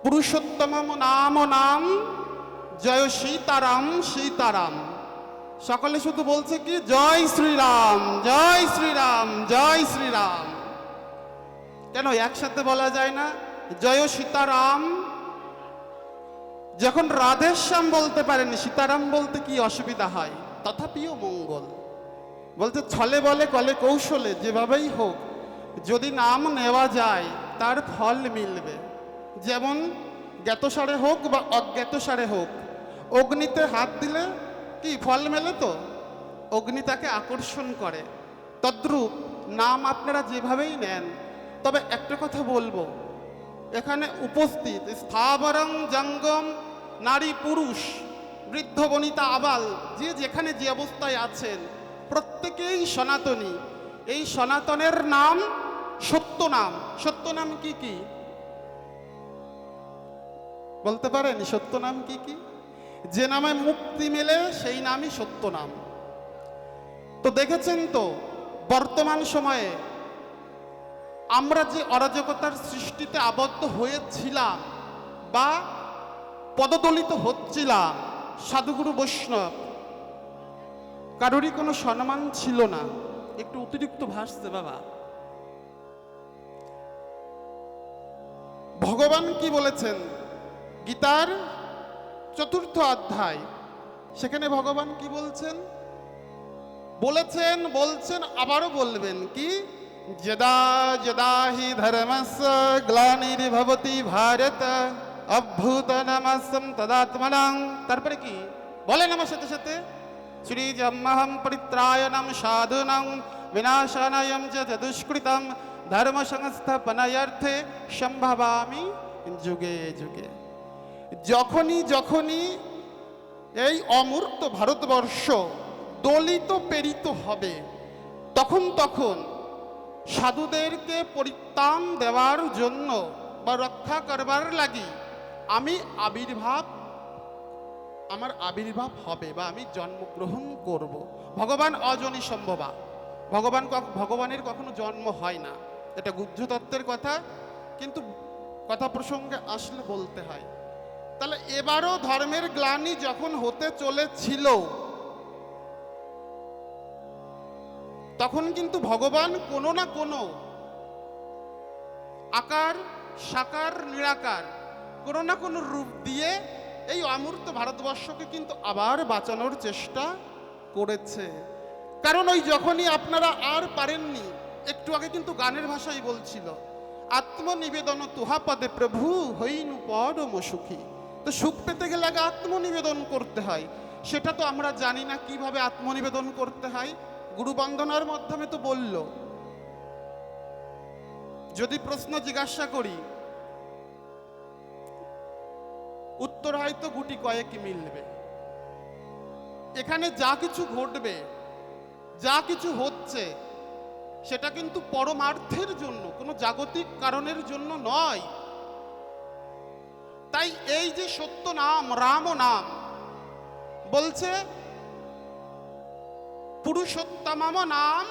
পুরুষোত্তম নাম নাম জয় সীতারাম সীতারাম। সকলে শুধু বলছে কি জয় শ্রীরাম জয় শ্রীরাম জয় শ্রীরাম। কেন একসাথে বলা যায় না জয় সীতারাম? যখন রাধেশ্যাম বলতে পারেন সীতারাম বলতে কি অসুবিধা হয়? তথাপিও মঙ্গল। বলতে ছলে বলে কলে কৌশলে যেভাবেই হোক যদি নাম নেওয়া যায় তার ফল মিলবে। যেমন জ্ঞাতসারে হোক বা অজ্ঞাতসারে হোক, অগ্নিতে হাত দিলে কি ফল মেলে? তো অগ্নি তাকে আকর্ষণ করে। তদ্রূপ নাম আপনারা যেভাবেই নেন। তবে একটা কথা বলবো, এখানে উপস্থিত স্থাবরং জঙ্গম নারী পুরুষ বৃদ্ধ বনিতা আবাল যে যেখানে যে অবস্থায় আছেন প্রত্যেকেই সনাতনী। এই সনাতনের নাম সত্য নাম। সত্য নাম কি কি বলতে পারেন? সত্য নাম কি কি? যে নামে মুক্তি মেলে সেই নামই সত্য নাম। তো দেখেছেন তো বর্তমান সময়ে আমরা যে অরাজকতার সৃষ্টিতে আবদ্ধ হয়েছিলাম বা পদদলিত হচ্ছিলাম, সাধুগুরু বৈষ্ণব কারোরই কোনো সম্মান ছিল না। একটু অতিরিক্ত ভাসছে বাবা। ভগবান কি বলেছেন গীতার 4th অধ্যায়, সেখানে ভগবান কি বলছেন? বলছেন আবারও বলবেন কি যদা যদা হি ধর্মস্য গ্লানির্ভবতি ভারত অভ্যুত্থানমস্যং তদাত্মনাং। তারপরে কি বলেন আমার সাথে সাথে? শ্রীজন্মহং পরিত্রায়ণং সাধুনাং বিনাশানায়ং চ দুষ্কৃতং ধর্ম সংস্থাপনায়ার্থে সম্ভবামি যুগে যুগে। যখনই এই অমূর্ত ভারতবর্ষ দলিত পেরিত হবে তখন সাধুদেরকে পরিত্রাণ দেওয়ার জন্য বা রক্ষা করবার লাগি আমার আবির্ভাব হবে বা আমি জন্মগ্রহণ করব। ভগবান অজনী সম্ভবা। ভগবানের কখনো জন্ম হয় না, এটা গুহ্য তত্ত্বের কথা, কিন্তু কথা প্রসঙ্গে আসলে বলতে হয়। তাহলে এবারও ধর্মের গ্লানি যখন হতে চলেছিল তখন কিন্তু ভগবান কোনো না কোনো আকার সাকার নিরাকার কোনো না কোনো রূপ দিয়ে এই অমূর্ত ভারতবর্ষকে কিন্তু আবার বাঁচানোর চেষ্টা করেছে। কারণ ওই যখনই আপনারা আর পারেননি, একটু আগে কিন্তু গানের ভাষাই বলছিল আত্মনিবেদন তুহা পদে প্রভু হইনু পরম সুখী। তো সুখ পেতে গেলে আগে আত্মনিবেদন করতে হয়। সেটা তো আমরা জানি না কিভাবে আত্মনিবেদন করতে হয়। গুরু বন্দনার মাধ্যমে তো বলল। যদি প্রশ্ন জিজ্ঞাসা করি উত্তর হয়তো গুটি কয়েক মিলবে। এখানে যা কিছু ঘটবে, যা কিছু হচ্ছে সেটা কিন্তু পরমার্থের জন্য, কোনো জাগতিক কারণের জন্য নয়। তাই এই যে সত্য নাম রাম নাম বলছে পুরুষোত্তম নাম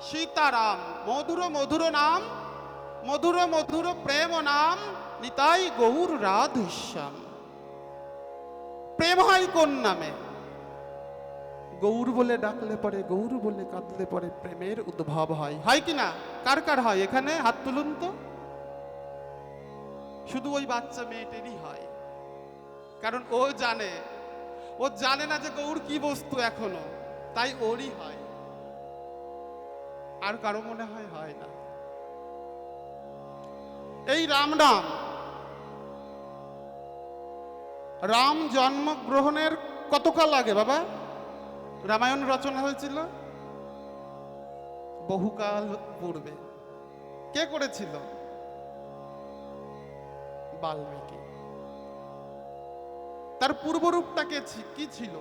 সীতারাম, মধুর মধুর নাম, মধুর মধুর প্রেম নাম নিতাই গৌর রাধেশ্যাম। প্রেম হয় কোন নামে? গৌর বলে ডাকলে পরে, গৌর বলে কাঁদলে পরে প্রেমের উদ্ভব হয়। হয় কি না? কার কার হয় এখানে হাত তুলুন তো। শুধু ওই বাচ্চা মেয়েটেরই হয়, কারণ ও জানে না যে গৌর কি বস্তু এখনো, তাই ওরই হয়। আর কারো মনে হয় না। এই রাম নাম, রাম জন্মগ্রহণের কতকাল আগে বাবা রামায়ণ রচনা হয়েছিল? বহুকাল পূর্বে। কে করেছিল? বাল্মীকি। তার পূর্বরূপটা কি ছিল?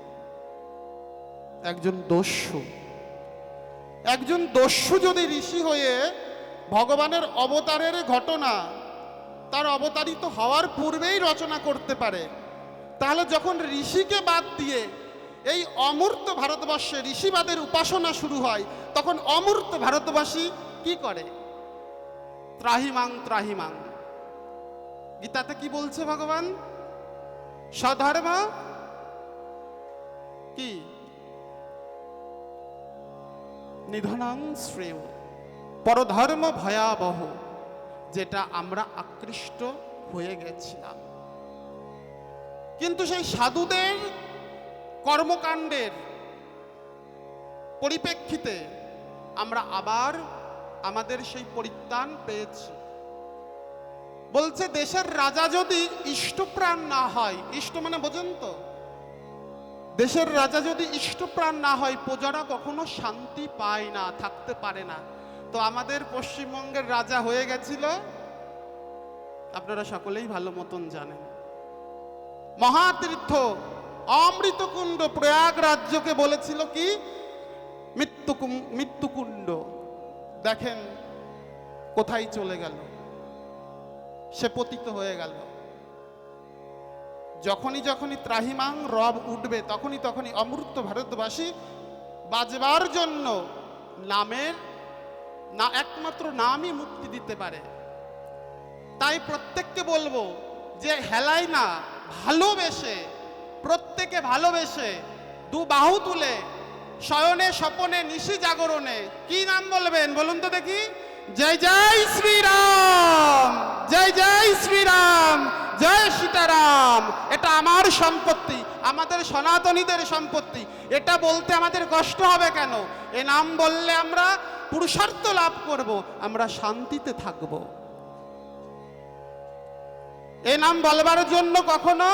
একজন দস্যু। একজন দস্যু যদি ঋষি হয়ে ভগবানের অবতারের ঘটনা তার অবতারিত হওয়ার পূর্বেই রচনা করতে পারে, তাহলে যখন ঋষিকে বাদ দিয়ে এই অমূর্ত ভারতবর্ষে ঋষিবাদের উপাসনা শুরু হয়, তখন অমূর্ত ভারতবাসী কি করে? ত্রাহিমাং ত্রাহিমাং। গীতাতে কি বলছে ভগবান? স্বধর্ম কি নিধনাং শ্রেয়, পরধর্ম ভয়াবহ, যেটা আমরা আকৃষ্ট হয়ে গেছিলাম। কিন্তু সেই সাধুদের কর্মকাণ্ডের পরিপ্রেক্ষিতে আমরা আবার আমাদের সেই পরিত্রাণ পেয়েছি। বলছে দেশের রাজা যদি ইষ্টপ্রাণ না হয়, ইষ্ট মানে বোঝেন তো, দেশের রাজা যদি ইষ্টপ্রাণ না হয় প্রজারা কখনো শান্তি পায় না, থাকতে পারে না। তো আমাদের পশ্চিমবঙ্গের রাজা হয়ে গেছিল, আপনারা সকলেই ভালো মতন জানেন, মহাতীর্থ অমৃতকুণ্ড প্রয়াগ রাজ্যকে বলেছিল কি মৃত্যুকুণ্ড। দেখেন কোথায় চলে গেল, সে পতিত হয়ে গেল। যখনই ত্রাহিমাং রব উঠবে তখনই অমৃত ভারতবাসী বাজবার জন্য নামের না, একমাত্র নামই মুক্তি দিতে পারে। তাই প্রত্যেককে বলবো যে হেলাই না, ভালোবেসে, প্রত্যেকে ভালোবেসে দু বাহু তুলে শয়নে স্বপনে নিশি জাগরণে কি নাম বলবেন বলুন তো দেখি? জয় জয় শ্রীরাম, জয় জয় শ্রীরাম, জয় সীতারাম। এটা আমার সম্পত্তি, আমাদের সনাতনীদের সম্পত্তি। এটা বলতে আমাদের কষ্ট হবে কেন? এ নাম বললে আমরা পুরুষার্থ লাভ করব, আমরা শান্তিতে থাকব। এ নাম বলবার জন্য কখনো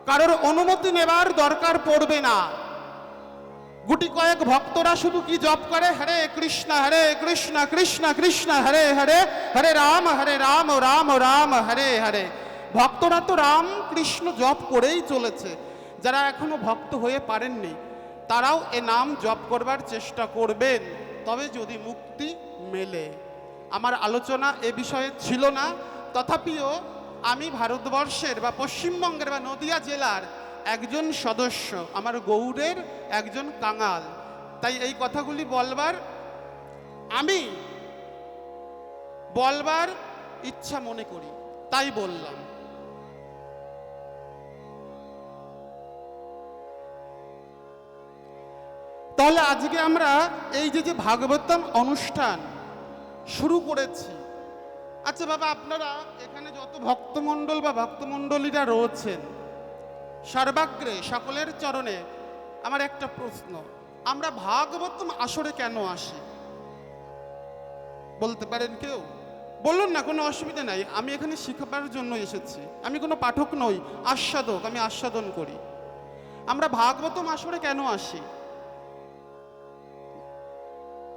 কারোর অনুমতি নেবার দরকার পড়বে না। গুটি কয়েক ভক্তরা শুধু কি জপ করে? হরে কৃষ্ণ কৃষ্ণ কৃষ্ণ হরে হরে, হরে রাম রাম রাম হরে হরে। ভক্তরা তো রাম কৃষ্ণ জপ করেই চলেছে। যারা এখনো ভক্ত হয়ে পারেননি তারাও এ নাম জপ করবার চেষ্টা করবেন, তবে যদি মুক্তি মেলে। আমার আলোচনা এ বিষয়ে ছিল না, তথাপিও আমি ভারতবর্ষের বা পশ্চিমবঙ্গের বা নদিয়া জেলার একজন সদস্য, আমার গৌড়ের একজন কাঙাল, তাই এই কথাগুলি বলবার ইচ্ছা মনে করি, তাই বললাম। তাহলে আজকে আমরা এই যে ভাগবতম অনুষ্ঠান শুরু করেছি। আচ্ছা বাবা, আপনারা এখানে যত ভক্তমণ্ডল বা ভক্তমণ্ডলীরা রয়েছেন, সর্বাগ্রে সকলের চরণে আমার একটা প্রশ্ন, আমরা ভাগবতম আসরে কেন আসি? বলতে পারেন কেউ? বলুন না, কোনো অসুবিধা নাই। আমি এখানে শিখাবার জন্য এসেছি, আমি কোনো পাঠক নই, আস্বাদক, আমি আস্বাদন করি। আমরা ভাগবতম আসরে কেন আসি?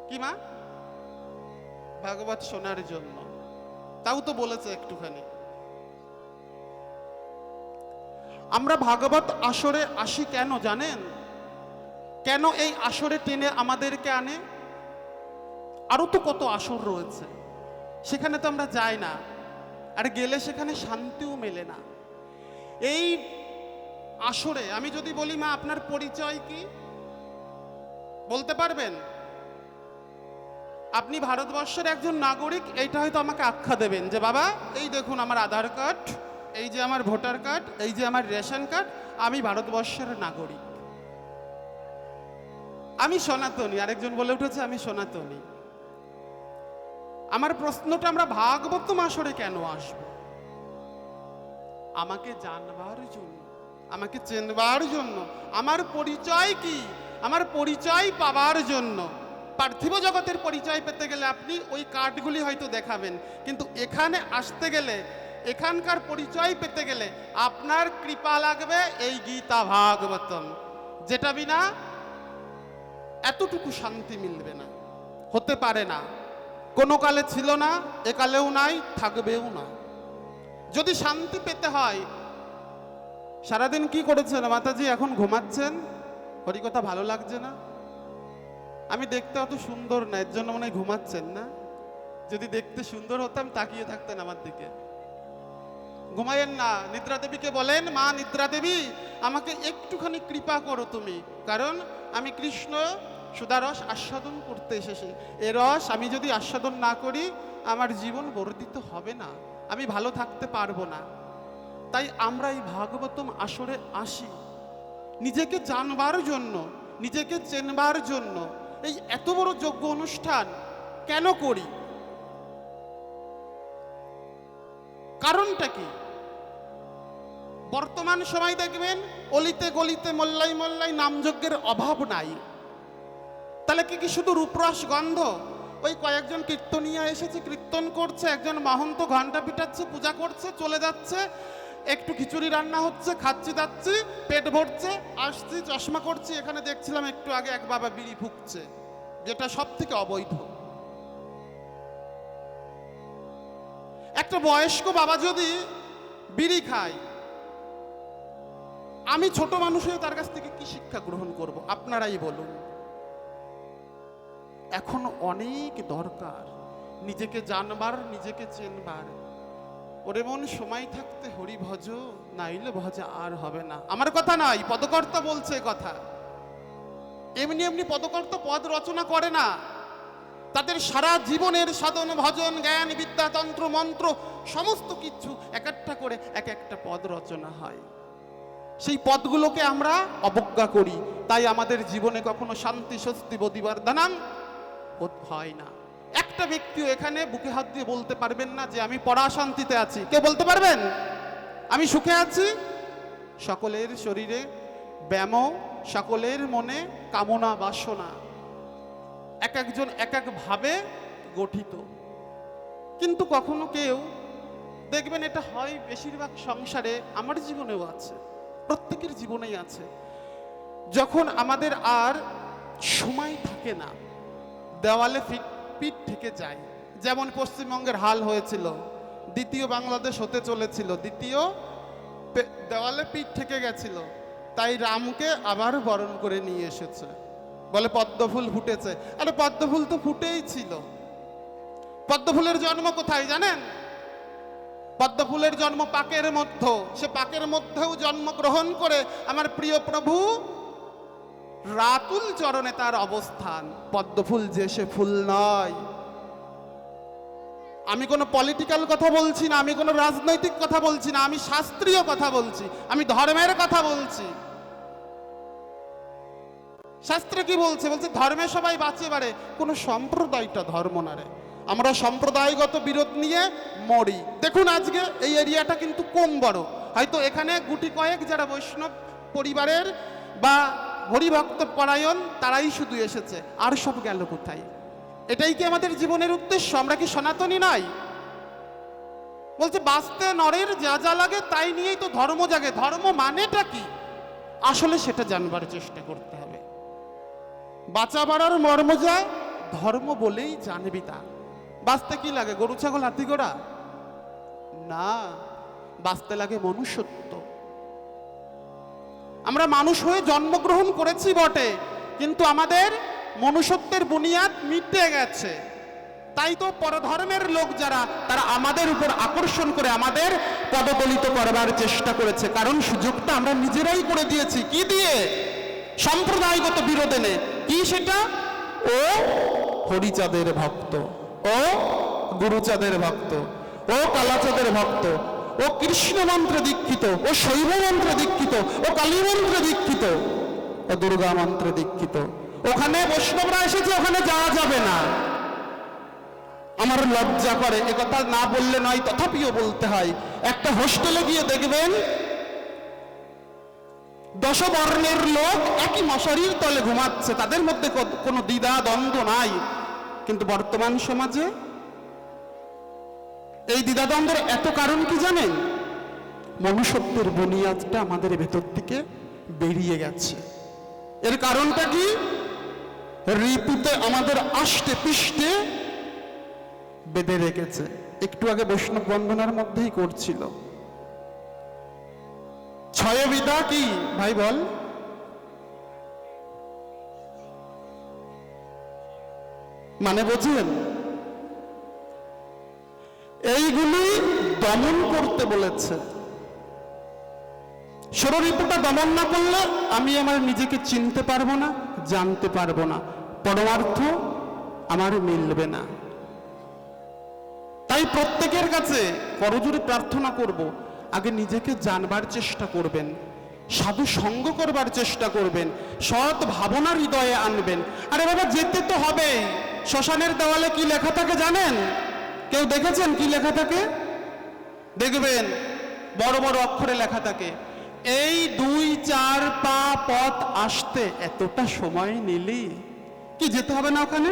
কি মা? ভাগবত শোনার জন্য। তাও তো বলেছে একটুখানি। আমরা ভাগবত আসরে আসি কেন জানেন? কেন এই আসরে টেনে আমাদেরকে আনে? আরো তো কত আসর রয়েছে, সেখানে তো আমরা যাই না, আর গেলে সেখানে শান্তিও মেলে না। এই আসরে আমি যদি বলি মা আপনার পরিচয় কি, বলতে পারবেন? আপনি ভারতবর্ষের একজন নাগরিক, এইটা হয়তো আমাকে আখ্যা দেবেন যে বাবা এই দেখুন আমার আধার কার্ড, এই যে আমার ভোটার কার্ড, এই যে আমার রেশন কার্ড, আমি ভারতবর্ষের নাগরিক, আমি সনাতনী। আরেকজন বলে উঠেছে আমি সনাতনী। আমার প্রশ্নটা, আমরা ভাগবতম আসরে কেন আসব? আমাকে জানবার জন্য, আমাকে চেনবার জন্য। আমার পরিচয় কি? আমার পরিচয় পাবার জন্য। পার্থিব জগতের পরিচয় পেতে গেলে আপনি ওই কার্ডগুলি হয়তো দেখাবেন, কিন্তু এখানে আসতে গেলে, এখানকার পরিচয় পেতে গেলে আপনার কৃপা লাগবে, এই গীতা ভাগবতম, যেটা বিনা এতটুকু শান্তি মিলবে না, হতে পারে না। কোনো কালে ছিল না, একালেও নাই, থাকবেও না। যদি শান্তি পেতে হয়, সারাদিন কি করেছেন মাতাজি? এখন ঘুমাচ্ছেন, হরিকথা ভালো লাগছে না, আমি দেখতে অত সুন্দর না, এর জন্য মনে হয় ঘুমাচ্ছেন না। যদি দেখতে সুন্দর হতাম তাকিয়ে থাকতেন আমার দিকে। ঘুমাইয়েন না। নিদ্রা দেবীকে বলেন, মা নিদ্রা দেবী আমাকে একটুখানি কৃপা করো তুমি, কারণ আমি কৃষ্ণ সুধারস আস্বাদন করতে এসেছি। এ রস আমি যদি আস্বাদন না করি আমার জীবন বর্ধিত হবে না, আমি ভালো থাকতে পারবো না। তাই আমরা এই ভাগবতম আসরে আসি নিজেকে জানবার জন্য, নিজেকে চেনবার জন্য। এই এত বড় যজ্ঞ অনুষ্ঠান কেন করি? কারণটা কি? বর্তমান সময় দেখবেন অলিতে গলিতে মোল্লাই মোল্লাই নামযজ্ঞের অভাব নাই। তাহলে কি শুধু রূপরস গন্ধ? ওই কয়েকজন কীর্তনিয়া এসেছে, কীর্তন করছে, একজন মহন্ত ঘন্টা পিটাচ্ছে, পূজা করছে, চলে যাচ্ছে, একটু খিচুড়ি রান্না হচ্ছে, খাচ্ছি যাচ্ছি, পেট ভরছে, আসছি, চশমা করছি। এখানে দেখছিলাম একটু আগে এক বাবা বিড়ি ফুঁকছে, যেটা সব থেকে অবৈধ। একটা বয়স্ক বাবা যদি বিড়ি খায়, আমি ছোট মানুষ হয়ে তার কাছ থেকে কি শিক্ষা গ্রহণ করব? আপনারাই বলুন। এখন অনেক দরকার নিজেকে জানবার, নিজেকে চেনবার। ওরে মন, সময় থাকতে হরি ভজ, নাইলে ভজা আর হবে না। আমার কথা নয়, পদকর্তা বলছে কথা। এমনি এমনি পদকর্তা পদ রচনা করে না। তাদের সারা জীবনের সাধন, ভজন, জ্ঞান, বিদ্যা, তন্ত্র, মন্ত্র সমস্ত কিছু এক একটা করে এক একটা পদ রচনা হয়। সেই পদগুলোকে আমরা অবজ্ঞা করি, তাই আমাদের জীবনে কখনো শান্তি, স্বস্তি, বোধিবর্ধনম হয় না। একটা ব্যক্তিও এখানে বুকে হাত দিয়ে বলতে পারবেন না যে আমি পরা শান্তিতে আছি। কে বলতে পারবেন আমি সুখে আছি? সকলের শরীরে ব্যাম, সকলের মনে কামনা বাসনা, এক একজন এক এক ভাবে গঠিত। কিন্তু কখনো কেউ দেখবেন, এটা হয় বেশিরভাগ সংসারে, আমার জীবনেও আছে, প্রত্যেকের জীবনেই আছে, যখন আমাদের আর সময় থাকে না, দেওয়ালে পিঠ থেকে যায়। যেমন পশ্চিমবঙ্গের হাল হয়েছিল, দ্বিতীয় বাংলাদেশ হতে চলেছিল, দ্বিতীয় দেওয়ালে পিঠ থেকে গেছিল, তাই রামকে আবার বরণ করে নিয়ে এসেছে। বলে পদ্মফুল ফুটেছে। আরে পদ্মফুল তো ফুটেই ছিল। পদ্মফুলের জন্ম কোথায় জানেন? পদ্মফুলের জন্ম পাকের মধ্যে। সে পাকের মধ্যেও জন্মগ্রহণ করে আমার প্রিয় প্রভু রাতুল চরণে তার অবস্থান। পদ্মফুল যে সে ফুল নয়। আমি কোনো পলিটিক্যাল কথা বলছি না, আমি কোনো রাজনৈতিক কথা বলছি না, আমি শাস্ত্রীয় কথা বলছি, আমি ধর্মের কথা বলছি। শাস্ত্রে কি বলছে? বলছে ধর্মে সবাই বাঁচে বাড়ে, কোনো সম্প্রদায়টা ধর্ম না রে। আমরা সম্প্রদায়গত বিরোধ নিয়ে মরি। দেখুন আজকে এই এরিয়াটা কিন্তু কম বড়, হয়তো এখানে গুটি কয়েক যারা বৈষ্ণব পরিবারের বা হরিভক্ত পরায়ণ তারাই শুধু এসেছে, আর সব গেল কোথায়? এটাই কি আমাদের জীবনের উদ্দেশ্য? আমরা কি সনাতনী নয়? বলছে বাঁচতে নরের যা যা লাগে তাই নিয়েই তো ধর্ম জাগে। ধর্ম মানেটা কি আসলে সেটা জানবার চেষ্টা করতে হবে। বাঁচা বাড়ার মর্ম যা, ধর্ম বলেই জানবি তা। বাঁচতে কি লাগে? গরু, ছাগল, হাতি, ঘোড়া? না, বাঁচতে লাগে মনুষ্যত্ব। আমরা মানুষ হয়ে জন্মগ্রহণ করেছি বটে, কিন্তু আমাদের মনুষ্যত্বের বুনিয়াদ মিটে গেছে। তাই তো পরধর্মের লোক যারা, তারা আমাদের উপর আকর্ষণ করে আমাদের পদদলিত করবার চেষ্টা করেছে। কারণ সুযোগটা আমরা নিজেরাই করে দিয়েছি। কি দিয়ে? সম্প্রদায়গত বিরোধ এনে। কি সেটা? ও হরিচাঁদের ভক্ত, ও গুরুচাঁদের ভক্ত, ও কালাচাঁদের ভক্ত, ও কৃষ্ণ মন্ত্রে দীক্ষিত, ও শৈব মন্ত্রে দীক্ষিত, ও কালী মন্ত্রে দীক্ষিত, ও দুর্গা মন্ত্রে দীক্ষিত। ওখানে বৈষ্ণবরা এসেছে, ওখানে যাওয়া যাবে না। আমার লজ্জা করে, একথা না বললে নয়, তথাপিও বলতে হয়। একটা হোস্টেলে গিয়ে দেখবেন 10 বর্ণের লোক একই মশারির তলে ঘুমাচ্ছে, তাদের মধ্যে কোনো দ্বিধা দ্বন্দ্ব নাই। কিন্তু বর্তমান সমাজে এই দ্বিধাদ্বন্দ্বের এত কারণ কি জানেন? মনুষ্যত্বের বুনিয়াদটা আমাদের ভেতর থেকে বেরিয়ে গেছে। এর কারণটা কি? ঋতুতে আমাদের আষ্টে পৃষ্ঠে বেঁধে রেখেছে। একটু আগে বৈষ্ণব বন্দনার মধ্যেই করছিল। ছয় বিধা কি ভাই বল? মানে বোঝেন? এইগুলি দমন করতে বলেছে। ষড়রিপুটা দমন না করলে আমি আমার নিজেকে চিনতে পারবো না, জানতে পারবো না, পরমার্থ আমার মিলবে না। তাই প্রত্যেকের কাছে করজোড়ে প্রার্থনা করব, আগে নিজেকে জানবার চেষ্টা করবেন, সাধু সঙ্গ করবার চেষ্টা করবেন, সৎ ভাবনা হৃদয়ে আনবেন। আরে বাবা, যেতে তো হবে। শ্মশানের দেওয়ালে কি লেখা থাকে জানেন? কেউ দেখেছেন কি লেখা থাকে? দেখবেন বড় বড় অক্ষরে লেখা থাকে, এই 2-4 পা পথ আসতে এতটা সময় নিলি। কি যেতে হবে না ওখানে?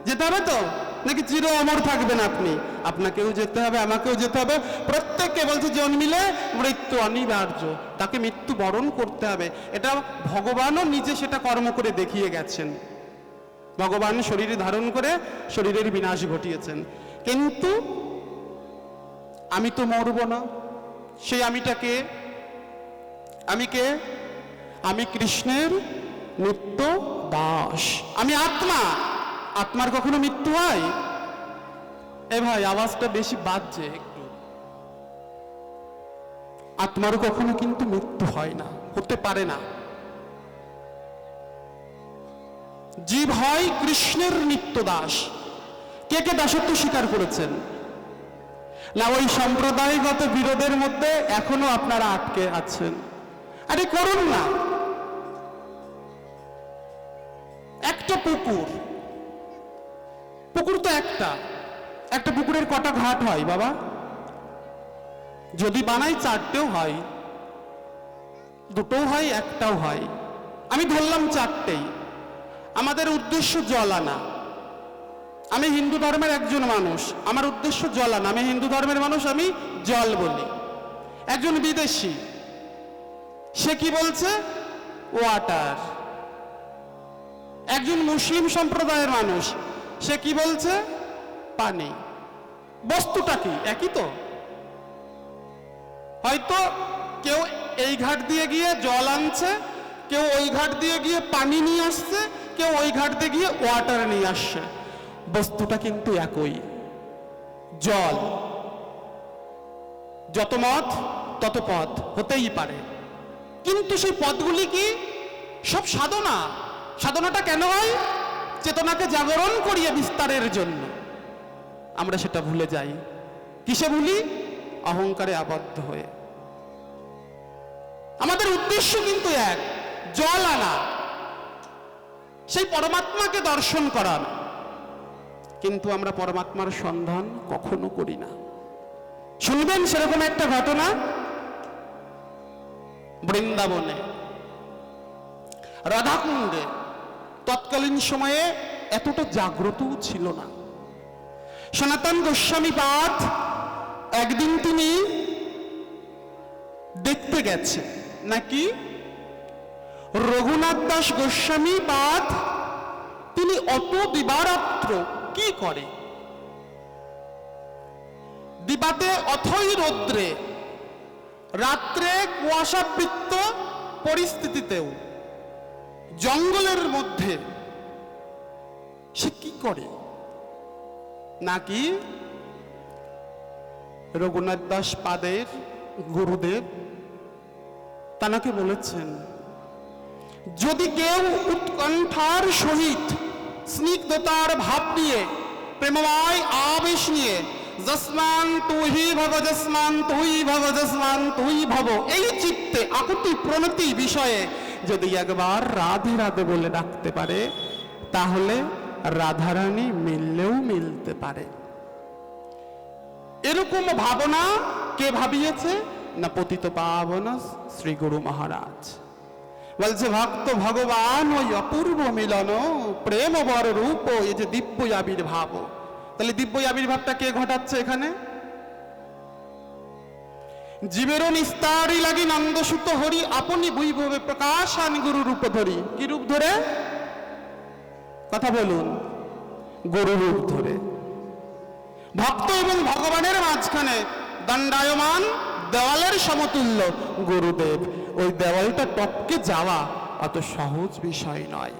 যেতে হবে তো, নাকি চির অমর থাকবেন আপনি? আপনাকেও যেতে হবে, আমাকেও যেতে হবে। প্রত্যেককে বলছে জন্মিলে মৃত্যু অনিবার্য, তাকে মৃত্যু বরণ করতে হবে। এটা ভগবানও নিজে সেটা কর্ম করে দেখিয়ে গেছেন। ভগবান শরীরে ধারণ করে শরীরের বিনাশ ঘটিয়েছেন। কিন্তু আমি তো মরব না। সেই আমিটাকে, আমি কে? আমি কৃষ্ণের নিত্য দাস, আমি আত্মা। আত্মার কখনো মৃত্যু হয়? এ ভাই, আওয়াজটা বেশি বাজছে একটু। আত্মার কখনো কিন্তু মৃত্যু হয় না, হতে পারে না। জীব হয় কৃষ্ণের নিত্য দাস। কে কে দাসত্ব স্বীকার করেছেন? না ওই সম্প্রদায়গত বিরোধের মধ্যে এখনো আপনারা আটকে আছেন? আরে করুন না। একটা পুকুর, পুকুর তো একটা পুকুরের কটা ঘাট হয় বাবা? যদি বানাই 4টেও হয়, 2টোও হয়, 1টাও হয়। আমি ধরলাম 4টেই। আমাদের উদ্দেশ্য জল আনা। আমি হিন্দু ধর্মের একজন মানুষ, আমার উদ্দেশ্য জল আনা। আমি হিন্দু ধর্মের মানুষ, আমি জল বলি। একজন বিদেশি, সে কি বলছে? ওয়াটার। একজন মুসলিম সম্প্রদায়ের মানুষ, সে কি বলছে? পানি। বস্তুটা কি? একই তো। হয়তো কেউ এই ঘাট দিয়ে গিয়ে জল আনছে, কেউ ওই ঘাট দিয়ে গিয়ে পানি নিয়ে আসছে, কেউ ওই ঘাট দিয়ে গিয়ে ওয়াটার নিয়ে আসছে। বস্তুটা কিন্তু একই, জল। যত মত তত পথ হতেই পারে, কিন্তু সেই পথগুলি কি? সব সাধনা। সাধনাটা কেন হয়? চেতনাকে জাগরণ করিয়ে বিস্তারের জন্য। আমরা সেটা ভুলে যাই। কিসে ভুলি? অহংকারে আবদ্ধ হয়ে। আমাদের উদ্দেশ্য কিন্তু এক, জল আনা, সেই পরমাত্মাকে দর্শন করার। কিন্তু আমরা পরমাত্মার সন্ধান কখনো করি না। শুনবেন সেরকম একটা ঘটনা বৃন্দাবনে, রাধাকুণ্ডে। তৎকালীন সময়ে এতটা জাগ্রতও ছিল না। সনাতন গোস্বামী পাদ একদিন তিনি দেখতে গেছে নাকি রঘুনাথ দাস গোস্বামী পাদ তিনি অত দিবারাত্র কি করে? দিবাতে অথই রৌদ্রে, রাত্রে কুয়াশাবৃত্ত পরিস্থিতিতেও জঙ্গলের মধ্যে সে কি করে? নাকি রঘুনাথ দাস পাদের গুরুদেব তাকে বলেছেন, যদি কেউ উৎকণ্ঠার সহিত স্নিগ্ধতার ভাব নিয়ে, প্রেমময় আবেশ নিয়ে যস্মান তুই ভব, যস্মান তুই ভব, যস্মান তুই ভব, এই চিত্তে আকুতি প্রণতি বিষয়ে যদি একবার রাধে রাধে বলে ডাকতে পারে, তাহলে রাধারানী মিললেও মিলতে পারে। এরকম ভাবনা কে ভাবিয়েছে? না পতিত পাবন শ্রী গুরু মহারাজ। বলছে ভক্ত ভগবান ওই অপূর্ব মিলন, প্রেম বর রূপ, এই যে দিব্য আবির্ভাব। তাহলে দিব্য আবির্ভাবটা কে ঘটাচ্ছে এখানে? জীবেরও নিস্তারি লাগি নন্দসুত হরি, আপনি বৈভবে প্রকাশান গুরু রূপ ধরি। কি রূপ ধরে? কথা বলুন। গুরু রূপ ধরে। ভক্ত এবং ভগবানের মাঝখানে দণ্ডায়মান দেওয়ালের সমতুল্য গুরুদেব। ওই দেওয়ালটা টপকে যাওয়া অত সহজ বিষয় নয়।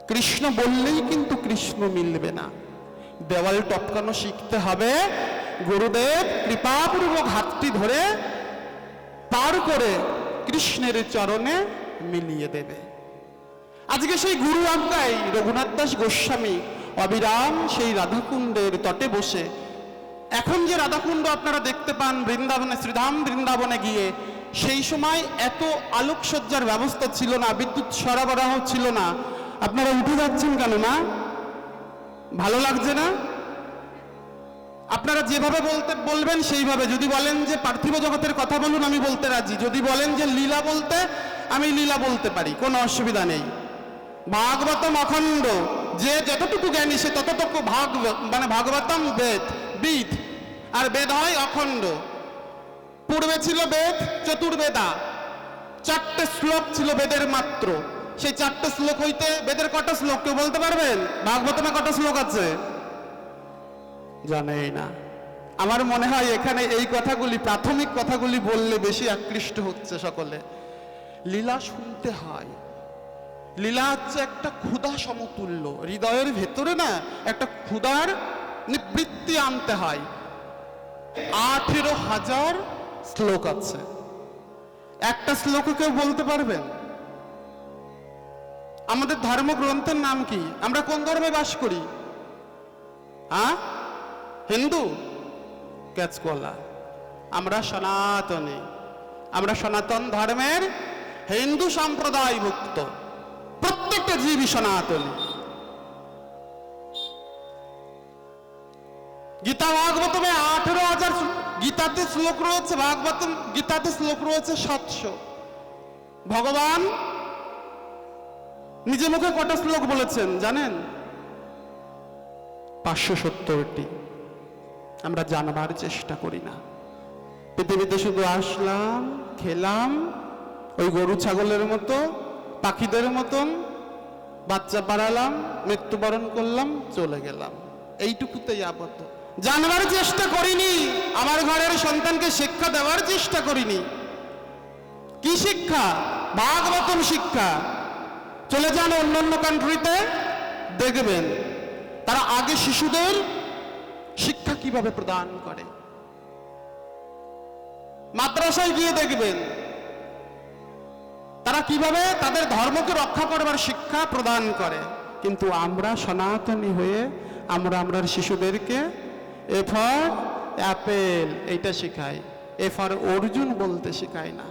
কৃষ্ণ বললেই কিন্তু কৃষ্ণ মিলবে না, দেওয়াল টপকানো শিখতে হবে। গুরুদেব কৃপাপূর্বক হাতটি ধরে পার করে কৃষ্ণের চরণে মিলিয়ে দেবে। আজকে সেই গুরু আজ্ঞায় রঘুনাথ দাস গোস্বামী অবিরাম সেই রাধাকুণ্ডের তটে বসে এখন যে রাধাকুণ্ড আপনারা দেখতে পান বৃন্দাবনে, শ্রীধাম বৃন্দাবনে গিয়ে, সেই সময় এত আলোকসজ্জার ব্যবস্থা ছিল না, বিদ্যুৎ সরবরাহ ছিল না। আপনারা উঠে যাচ্ছেন কেন না? ভালো লাগছে না? আপনারা যেভাবে বলবেন সেইভাবে। যদি বলেন যে পার্থিব জগতের কথা বলুন, আমি বলতে রাজি। যদি বলেন যে লীলা বলতে, আমি লীলা বলতে পারি, কোনো অসুবিধা নেই। ভাগবতম অখণ্ড, যে যতটুকু জ্ঞানী সে ততটুকু ভাগবতম বিদ, আর বেদ হয় অখণ্ড। পূর্বে ছিল বেদ চতুর্বেদা, 4টে শ্লোক ছিল বেদের মাত্র। সেই 4টে শ্লোক হইতে বেদের কটা শ্লোক কেউ বলতে পারবেন? ভাগবতমে কটা শ্লোক আছে জানেই না। আমার মনে হয় এখানে এই কথাগুলি, প্রাথমিক কথাগুলি বললে বেশি আকৃষ্ট হচ্ছে সকলে। লীলা শুনতে হয়। লীলা হচ্ছে একটা ক্ষুধা সমতুল্য। হৃদয়ের ভেতরে না একটা ক্ষুধার নিবৃত্তি আনতে হয়। 18,000 শ্লোক আছে। একটা শ্লোক কেউ বলতে পারবেন? আমাদের ধর্মগ্রন্থের নাম কি? আমরা কোন ধর্মে বাস করি? হিন্দু? ক্যাচকোলা। আমরা সনাতনী, আমরা সনাতন ধর্মের হিন্দু সম্প্রদায়ভুক্ত। প্রত্যেকটা জীবই সনাতনী। গীতা ভাগবতমে 18,000 গীতাতে শ্লোক রয়েছে, ভাগবতম গীতাতে শ্লোক রয়েছে 700। ভগবান নিজে মুখে কটা শ্লোক বলেছেন জানেন? 570টি। আমরা জানবার চেষ্টা করি না। পৃথিবীতে শুধু আসলাম, খেলাম, ওই গরু ছাগলের মতো, পাখিদের মতন, বাচ্চা বাড়ালাম, মৃত্যুবরণ করলাম, চলে গেলাম, এইটুকুতেই আবদ্ধ। জানবার চেষ্টা করিনি, আমার ঘরের সন্তানকে শিক্ষা দেওয়ার চেষ্টা করিনি। কি শিক্ষা? ভাগবতম শিক্ষা। চলে যান অন্যান্য কান্ট্রিতে, দেখবেন তারা আগে শিশুদের শিক্ষা কিভাবে প্রদান করে। মাদ্রাসায় গিয়ে দেখবেন তারা কিভাবে তাদের ধর্মকে রক্ষা করবার শিক্ষা প্রদান করে। কিন্তু আমরা সনাতনী হয়ে আমরা শিশুদেরকে এ ফর অ্যাপেল এইটা শেখাই, এ ফর অর্জুন বলতে শেখাই না,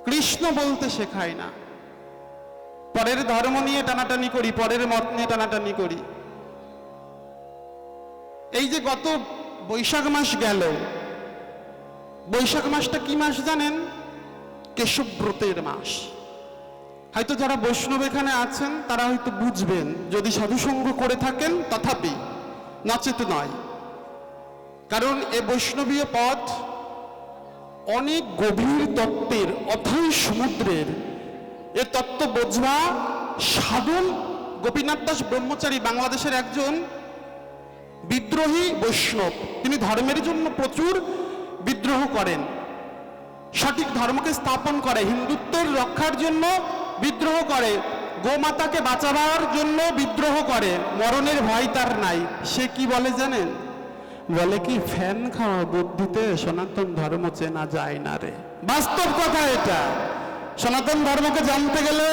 কৃষ্ণ বলতে শেখাই না। পরের ধর্ম নিয়ে টানাটানি করি, পরের মত নিয়ে টানাটানি করি। এই যে গত বৈশাখ মাস গেল, বৈশাখ মাসটা কি মাস জানেন? কেশবব্রতের মাস। হয়তো যারা বৈষ্ণব এখানে আছেন তারা হয়তো বুঝবেন, যদি সাধুসঙ্গ করে থাকেন, তথাপি নচেত নয়। কারণ এ বৈষ্ণবীয় পথ অনেক গভীর তত্ত্বের, অথৈ সমুদ্রের। এ তত্ত্ব বোঝবা সাধন। গোপীনাথ দাস ব্রহ্মচারী বাংলাদেশের একজন বিদ্রোহী বৈষ্ণব। তিনি ধর্মের জন্য প্রচুর বিদ্রোহ করেন, সঠিক ধর্মকে স্থাপন করে, হিন্দুত্বের রক্ষার জন্য বিদ্রোহ করে, গোমাতাকে বাঁচাবার জন্য বিদ্রোহ করে। মরণের ভয় তার নাই। সে কি বলে জানেন? বলে কি, ফ্যান খাওয়া বুদ্ধিতে সনাতন ধর্ম চেনা যায় না রে। বাস্তব কথা এটা। সনাতন ধর্মকে জানতে গেলে,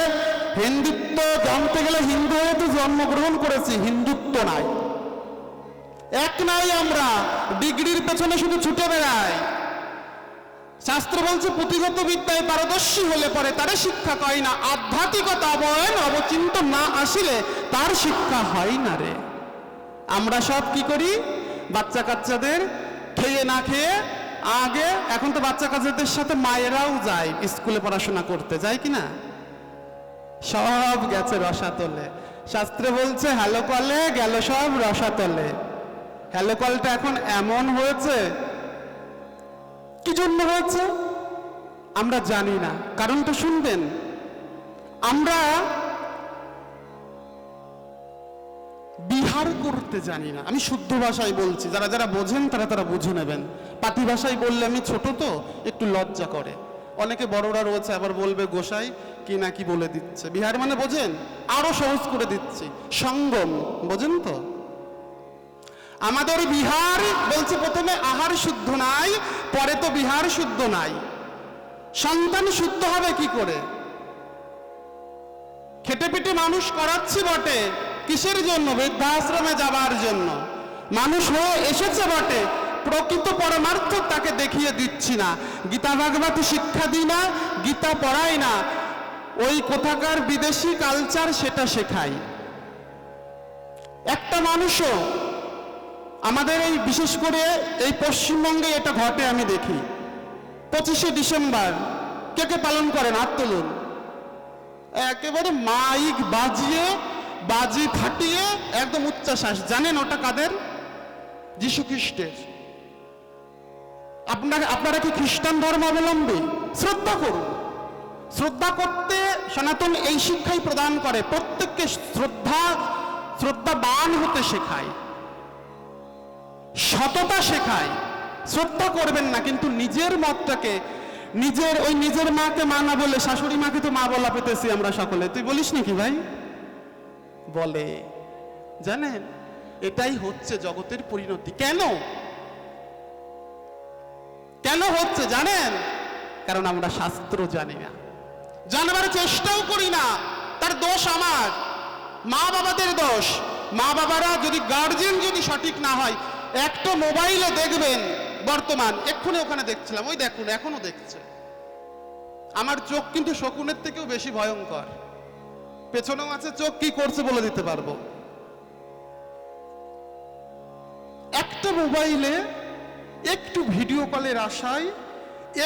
হিন্দুত্ব জানতে গেলে হিন্দু হয়ে তো জন্মগ্রহণ করেছি, হিন্দুত্ব নাই, এক নাই। আমরা ডিগ্রির পেছনে শুধু ছুটে বেড়াই। শাস্ত্র বলছে পুঁথিগত বিদ্যায় পারদর্শী হলে পরে তারে শিক্ষা কয় না, আধ্যাত্মিকতা অবয়ন অবচিন্ত না আসিলে তার শিক্ষা হয় না রে। আমরা সব কি করি? বাচ্চা কাচ্চাদের খেয়ে না খেয়ে আগে, এখন তো বাচ্চা কাচ্চাদের সাথে মায়েরাও যায় স্কুলে পড়াশোনা করতে, যায় কিনা? সব গেছে রসাতলে। শাস্ত্রে বলছে হ্যালো কলে গেল সব রসাতলে। হ্যালো কলটা এখন এমন হয়েছে, কি জন্য হয়েছে আমরা জানি না। কারণটা শুনবেন। আমরা বিহার করতে জানি না। আমি শুদ্ধ ভাষায় বলছি, যারা যারা বোঝেন তারা তারা বুঝে নেবেন। পাতি ভাষায় বললে আমি ছোট তো একটু লজ্জা করে। অনেকে বড়রা রয়েছে, আবার বলবে গোসাই কি না কি বলে দিচ্ছে। বিহার মানে বোঝেন? আরো সহজ করে দিচ্ছি, সঙ্গম। বোঝেন তো? আমাদের বিহার বলছে প্রথমে আহার শুদ্ধ নাই, পরে তো বিহার শুদ্ধ নাই। সন্তান শুদ্ধ হবে কি করে? খেটে পিটে মানুষ করাচ্ছি বটে, কিসের জন্য? বৃদ্ধাশ্রমে যাবার জন্য। মানুষ হয়ে এসেছে বটে, প্রকৃত পরমার্থ তাকে দেখিয়ে দিচ্ছি না। গীতা ভাগবত শিক্ষা দিই না, গীতা পড়াই না, ওই কোথাকার বিদেশি কালচার সেটা শেখাই। একটা মানুষও আমাদের এই বিশেষ করে এই পশ্চিমবঙ্গে এটা ঘটে, আমি দেখি। 25শে ডিসেম্বর কে কে পালন করেন? হাত তুলুন। একেবারে মাইক বাজিয়ে, বাজি ফাটিয়ে একদম উচ্চাশ্বাস। জানেন ওটা কাদের? যীশু খ্রিস্টের। আপনারা কি খ্রিস্টান ধর্মাবলম্বী? শ্রদ্ধা করুন। শ্রদ্ধা করতে সনাতন এই শিক্ষাই প্রদান করে, প্রত্যেককে শ্রদ্ধাবান হতে শেখায়, সততা শেখায়। শ্রদ্ধা করবেন না, কিন্তু নিজের মতটাকে, নিজের মাকে মা না বলে শাশুড়ি মাকে তো মা বলা পেতেছি আমরা সকলে। তুই বলিস নাকি ভাই? বলে। জানেন, এটাই হচ্ছে জগতের পরিণতি। কেন হচ্ছে জানেন? কারণ আমরা শাস্ত্র জানি না, জানবার চেষ্টাও করি না। তার দোষ আমার, মা বাবাদের দোষ। মা বাবারা যদি, গার্জেন যদি সঠিক না হয়, একটা মোবাইলে দেখবেন বর্তমান, এক্ষুনি ওখানে দেখছিলাম, ওই দেখুন এখনো দেখছে। আমার চোখ কিন্তু শকুনের থেকেও বেশি ভয়ঙ্কর। পেছনেও আছে চোখ, কি করছে বলে দিতে পারবো। একটা মোবাইলে একটু ভিডিও কলের আশায়,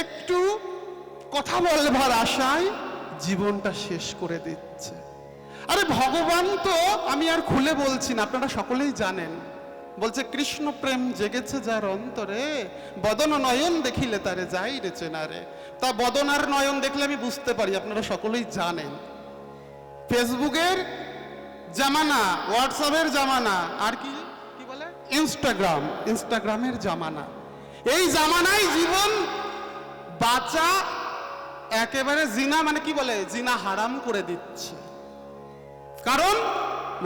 একটু কথা বলবার আশায় জীবনটা শেষ করে দিচ্ছে। আরে ভগবান তো, আমি আর খুলে বলছি না, আপনারা সকলেই জানেন। বলছে কৃষ্ণ প্রেম জেগেছে যার অন্তরে, বদন নয়ন দেখিলে তারে যাই রে চেনারে। তা বদন আর নয়ন দেখলে আমি বুঝতে পারি, আপনারা সকলেই জানেন। ফেসবুকের জামানা, হোয়াটসঅ্যাপের জামানা, আর কি বলে ইনস্টাগ্রামের জামানা। এই জামানায় জীবন বাঁচা একেবারে জিনা, মানে কি বলে, জিনা হারাম করে দিচ্ছে। কারণ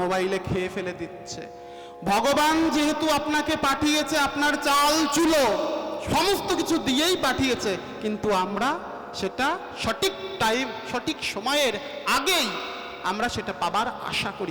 মোবাইলে খেয়ে ফেলে দিচ্ছে। ভগবান যেহেতু আপনাকে পাঠিয়েছে, আপনার চাল চুলো সমস্ত কিছু দিয়েই পাঠিয়েছে, কিন্তু আমরা সেটা সঠিক টাইম, সঠিক সময়ের আগেই আমরা সেটা পাবার আশা করি।